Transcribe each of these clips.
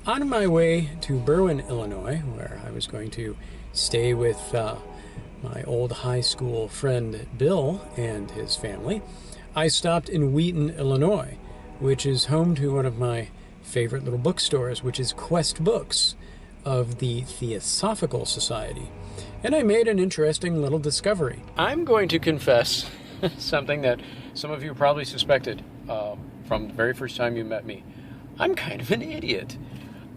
on my way to Berwyn, Illinois, where I was going to stay with my old high school friend Bill and his family, I stopped in Wheaton, Illinois, which is home to one of my favorite little bookstores, which is Quest Books of the Theosophical Society. And I made an interesting little discovery. I'm going to confess something that some of you probably suspected from the very first time you met me. I'm kind of an idiot.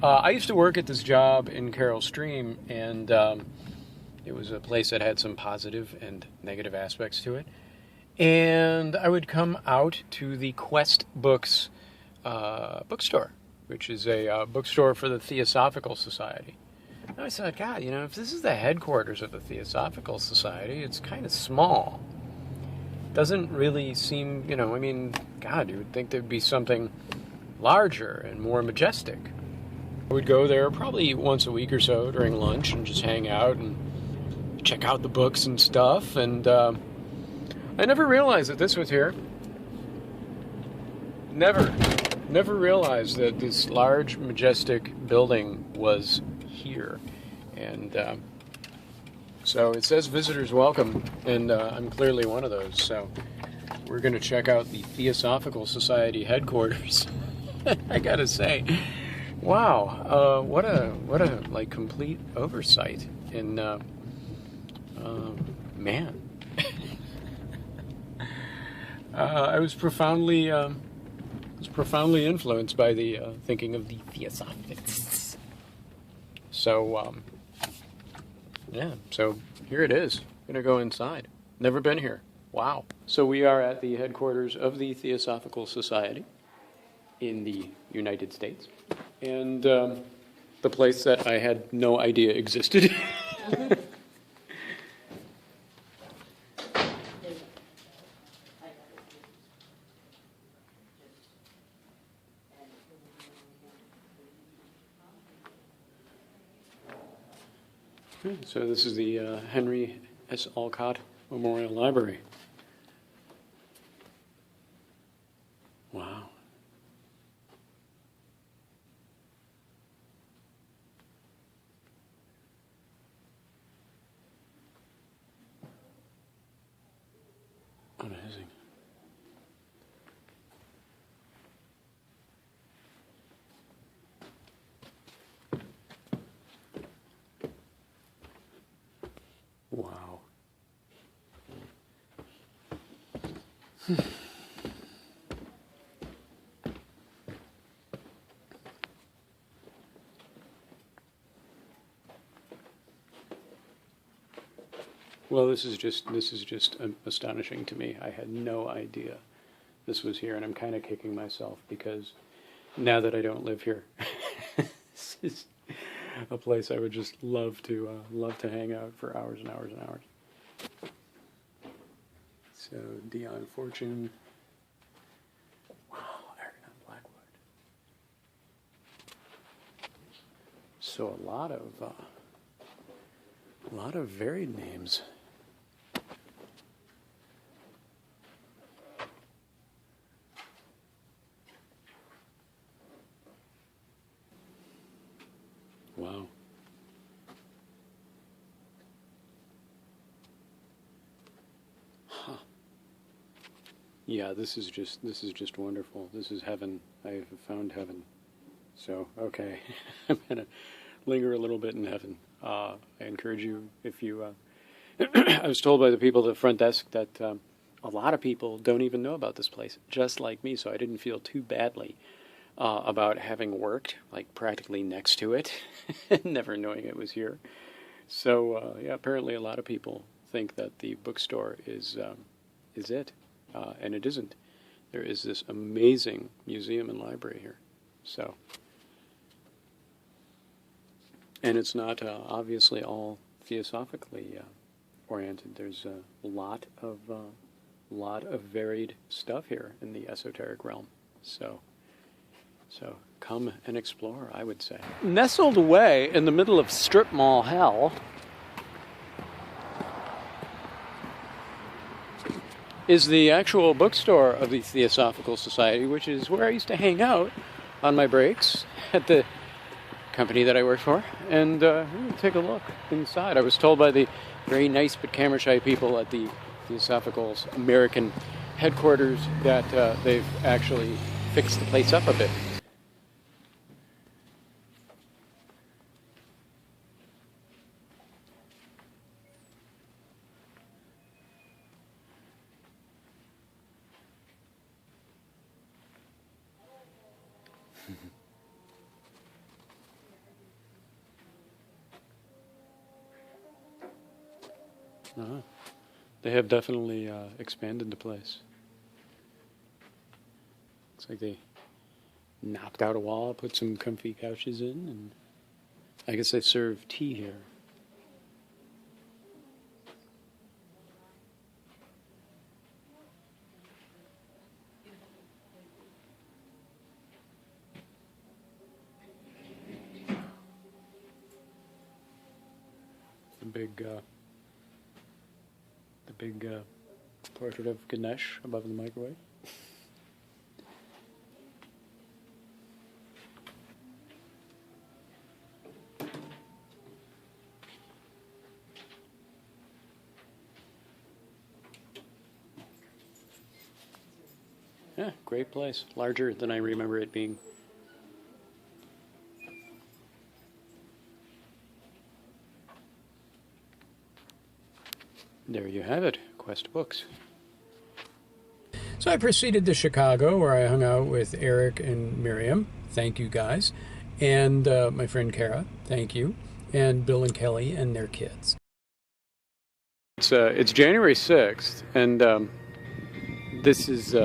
I used to work at this job in Carroll Stream, and it was a place that had some positive and negative aspects to it. And I would come out to the Quest Books bookstore, which is a bookstore for the Theosophical Society. And I said, God, if this is the headquarters of the Theosophical Society, it's kind of small. Doesn't really seem, God, you would think there'd be something larger and more majestic. I would go there probably once a week or so during lunch and just hang out and check out the books and stuff. And I never realized that this was here. Never realized that this large, majestic building was here. And so it says visitors welcome, and I'm clearly one of those. So we're going to check out the Theosophical Society headquarters. I gotta say, wow, what a complete oversight in man. I was profoundly influenced by the thinking of the Theosophists. So so here it is. Gonna go inside. Never been here. Wow. So we are at the headquarters of the Theosophical Society in the United States, and the place that I had no idea existed. So this is the Henry S. Alcott Memorial Library. Wow. Amazing. Wow. Well, this is just astonishing to me. I had no idea this was here, and I'm kind of kicking myself because now that I don't live here, this is a place I would just love to hang out for hours and hours and hours. So Dion Fortune, wow, Iron on Blackwood. So a lot of varied names. Wow. Huh. Yeah, this is just wonderful. This is heaven. I have found heaven. So, okay. I'm going to linger a little bit in heaven. I encourage you, if you... I was told by the people at the front desk that a lot of people don't even know about this place, just like me, so I didn't feel too badly about having worked like practically next to it, never knowing it was here. So yeah, apparently a lot of people think that the bookstore is it, and it isn't. There is this amazing museum and library here. So, and it's not obviously all theosophically oriented. There's a lot of varied stuff here in the esoteric realm. So come and explore, I would say. Nestled away in the middle of strip mall hell is the actual bookstore of the Theosophical Society, which is where I used to hang out on my breaks at the company that I work for, and we'll take a look inside. I was told by the very nice but camera-shy people at the Theosophical American headquarters that they've actually fixed the place up a bit. They have definitely expanded the place. Looks like they knocked out a wall, put some comfy couches in, and I guess they serve tea here. The big portrait of Ganesh above the microwave. Yeah, great place. Larger than I remember it being. There you have it, Quest Books. So I proceeded to Chicago, where I hung out with Eric and Miriam. Thank you, guys. And my friend Kara, thank you. And Bill and Kelly and their kids. It's January 6th, and this is...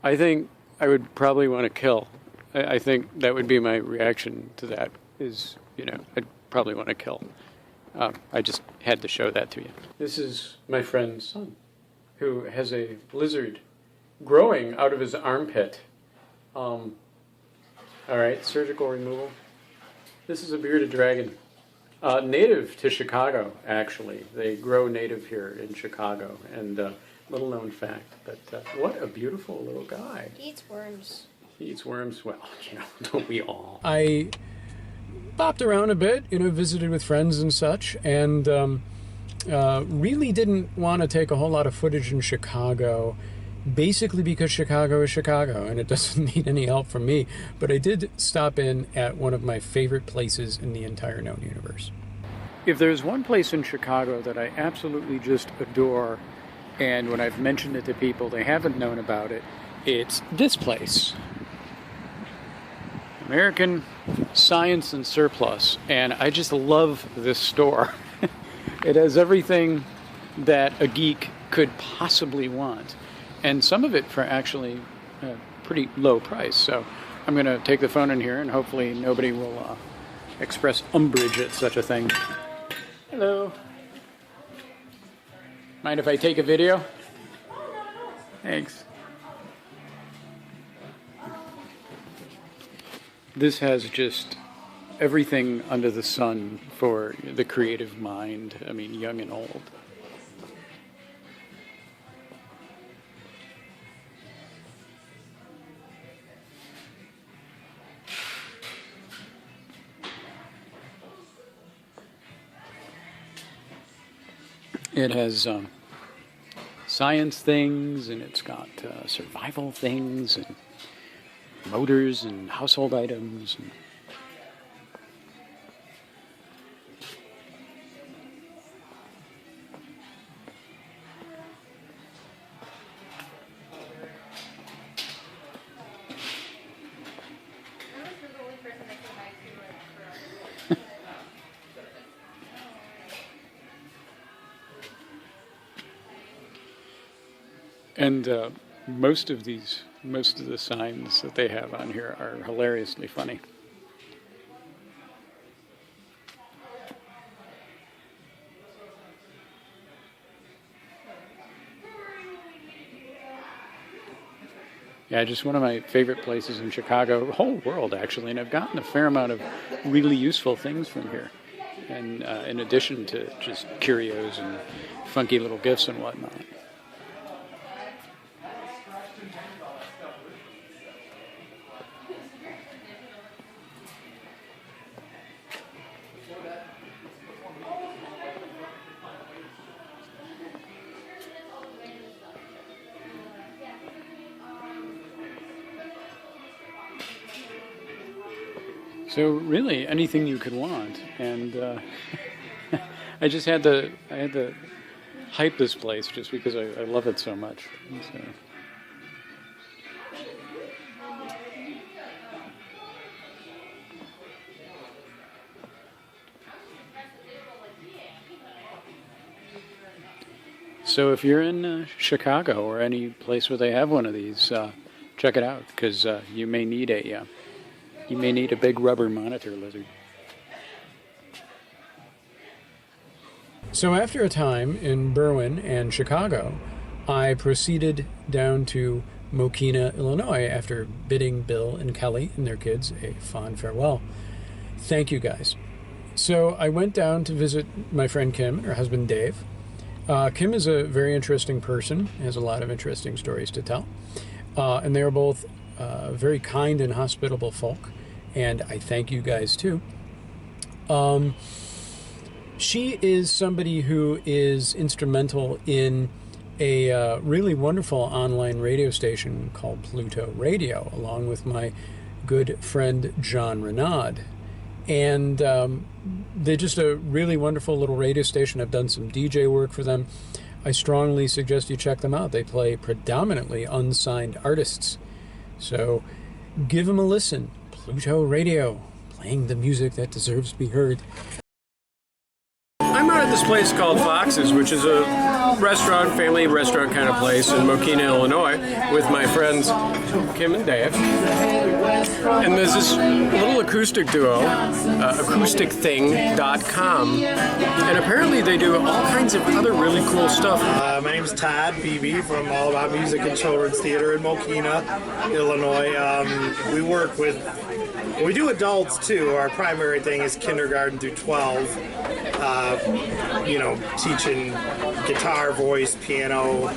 I think I would probably want to kill. I think that would be my reaction to that is, I'd probably want to kill. I just had to show that to you. This is my friend's son, who has a lizard growing out of his armpit. All right, surgical removal. This is a bearded dragon. Native to Chicago, actually. They grow native here in Chicago, and little known fact. But what a beautiful little guy. He eats worms. He eats worms? Well, don't we all? I bopped around a bit, visited with friends and such, and really didn't want to take a whole lot of footage in Chicago, basically because Chicago is Chicago, and it doesn't need any help from me. But I did stop in at one of my favorite places in the entire known universe. If there's one place in Chicago that I absolutely just adore, and when I've mentioned it to people, they haven't known about it, it's this place. American Science and Surplus, and I just love this store. It has everything that a geek could possibly want, and some of it for actually a pretty low price. So I'm going to take the phone in here, and hopefully nobody will express umbrage at such a thing. Hello. Mind if I take a video? Thanks. This has just everything under the sun for the creative mind. I mean, young and old. It has science things, and it's got survival things, and motors, and household items. And most of the signs that they have on here are hilariously funny. Yeah, just one of my favorite places in Chicago, the whole world actually, and I've gotten a fair amount of really useful things from here. And in addition to just curios and funky little gifts and whatnot. So really, anything you could want, and I had to hype this place just because I love it so much. So. So if you're in Chicago or any place where they have one of these, check it out, because you may need a big rubber monitor lizard. So after a time in Berwyn and Chicago, I proceeded down to Mokena, Illinois, after bidding Bill and Kelly and their kids a fond farewell. Thank you, guys. So I went down to visit my friend Kim and her husband Dave. Kim is a very interesting person, has a lot of interesting stories to tell. And they are both very kind and hospitable folk, and I thank you guys too. She is somebody who is instrumental in a really wonderful online radio station called Pluto Radio, along with my good friend John Renaud. And they're just a really wonderful little radio station. I've done some DJ work for them. I strongly suggest you check them out. They play predominantly unsigned artists. So give them a listen. Pluto Radio, playing the music that deserves to be heard. I'm out at this place called Fox's, which is a restaurant, family restaurant kind of place in Mokena, Illinois, with my friends Kim and Dave. And there's this little acoustic duo, acousticthing.com, and apparently they do all kinds of other really cool stuff. My name's Todd Beebe from All About Music and Children's Theater in Mokena, Illinois. We do adults too. Our primary thing is kindergarten through 12. Teaching guitar, voice, piano,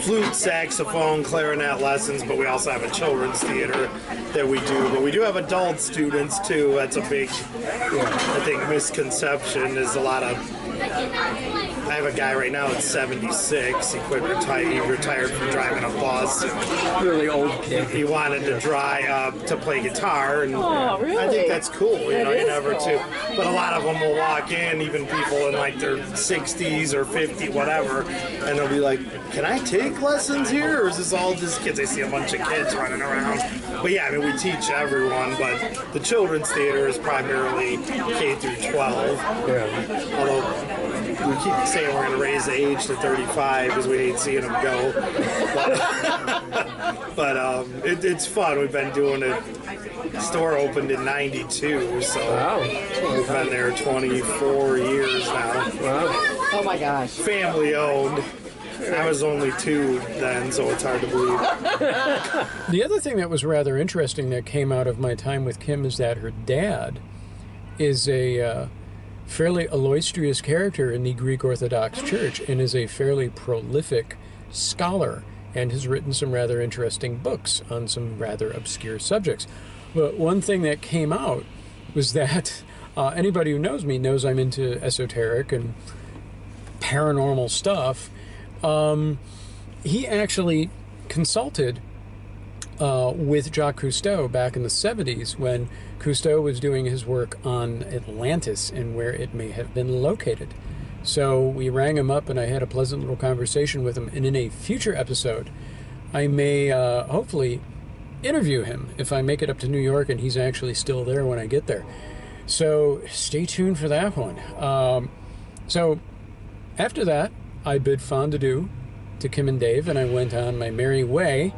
flute, saxophone, clarinet lessons, but we also have a children's theater that we do. But we do have adult students too. That's a big, I think, misconception. There's a lot of... I have a guy right now that's 76. He retired from driving a bus. Really old kid. He wanted to to play guitar, and really? I think that's cool. But a lot of them will walk in, even people in like their 60s or 50, whatever, and they'll be like, "Can I take lessons here, or is this all just kids?" They see a bunch of kids running around. But yeah, we teach everyone. But the children's theater is primarily K through 12. Yeah. Although we keep saying we're going to raise the age to 35 because we hate seeing them go. But it's fun. We've been doing it. The store opened in '92, so wow. We've been there 24 years now. Wow. Oh my gosh. Family owned. I was only 2 then, so it's hard to believe. The other thing that was rather interesting that came out of my time with Kim is that her dad is a fairly illustrious character in the Greek Orthodox Church and is a fairly prolific scholar and has written some rather interesting books on some rather obscure subjects. But one thing that came out was that anybody who knows me knows I'm into esoteric and paranormal stuff. He actually consulted with Jacques Cousteau back in the 70s when Cousteau was doing his work on Atlantis and where it may have been located. So we rang him up and I had a pleasant little conversation with him, and in a future episode I may hopefully interview him if I make it up to New York and he's actually still there when I get there. So stay tuned for that one. So after that, I bid fond adieu to Kim and Dave, and I went on my merry way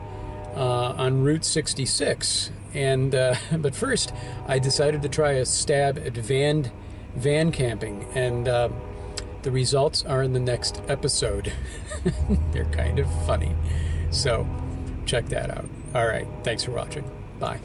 on Route 66. And but first, I decided to try a stab at van camping, and the results are in the next episode. They're kind of funny, so check that out. All right, thanks for watching. Bye.